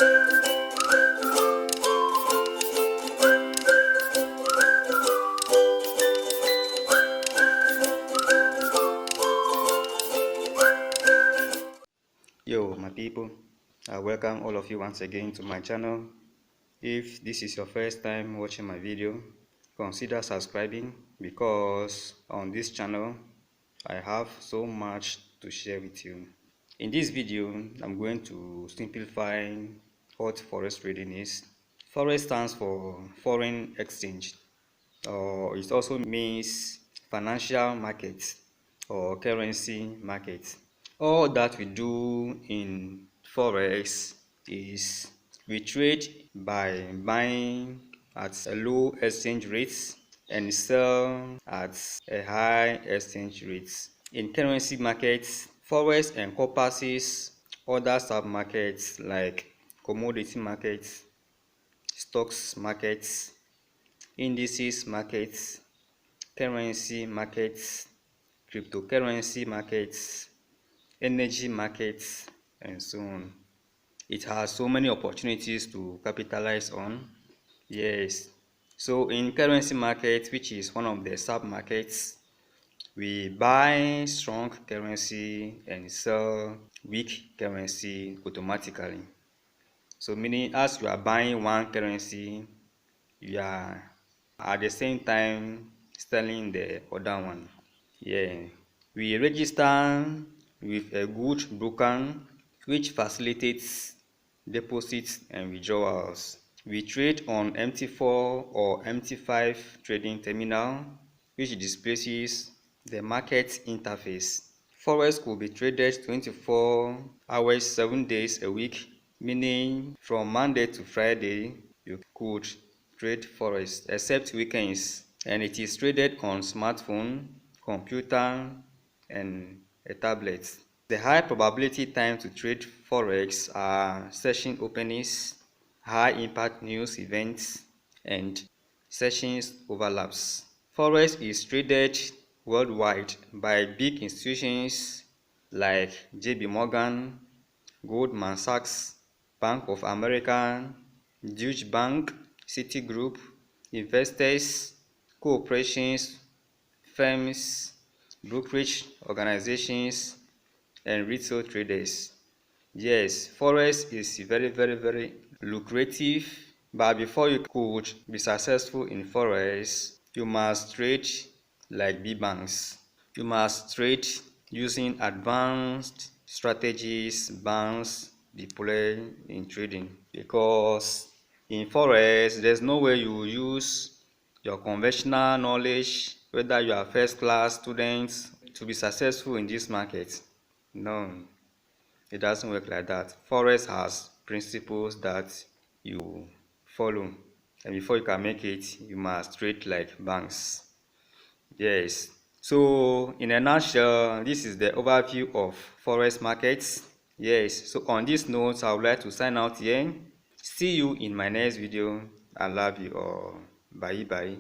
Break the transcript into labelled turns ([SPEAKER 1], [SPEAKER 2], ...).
[SPEAKER 1] Yo, my people, I welcome all of you once again to my channel. If this is your first time watching my video, consider subscribing because on this channel I have so much to share with you. In this video, I'm going to simplify what Forex trading is. Forex stands for foreign exchange, or it also means financial market or currency market. All that we do in Forex is we trade by buying at a low exchange rate and sell at a high exchange rate. In currency markets, Forex encompasses other sub-markets like commodity markets, stocks markets, indices markets, currency markets, cryptocurrency markets, energy markets, and so on. It has so many opportunities to capitalize on. Yes. So in currency market, which is one of the sub markets, we buy strong currency and sell weak currency automatically. So meaning as you are buying one currency, you are at the same time selling the other one. Yeah. We register with a good broker which facilitates deposits and withdrawals. We trade on MT4 or MT5 trading terminal, which displays the market interface. Forex could be traded 24 hours, 7 days a week, meaning from Monday to Friday, you could trade Forex except weekends, and it is traded on smartphone, computer, and a tablet. The high probability time to trade Forex are session openings, high impact news events, and sessions overlaps. Forex is traded worldwide by big institutions like JP Morgan, Goldman Sachs, Bank of America, Deutsche Bank, Citigroup, investors, corporations, firms, brokerage organizations, and retail traders. Yes, Forex is very lucrative, but before you could be successful in Forex, you must trade like big banks. You must trade using advanced strategies banks deploy in trading, because in Forex there's no way you will use your conventional knowledge, whether you are first class students, to be successful in this market. No, it doesn't work like that. Forex has principles that you follow, and before you can make it, you must trade like banks. Yes. So in a nutshell, this is the overview of Forex markets. Yes. So on this note, I would like to sign out here. See you in my next video. I love you all. Bye bye.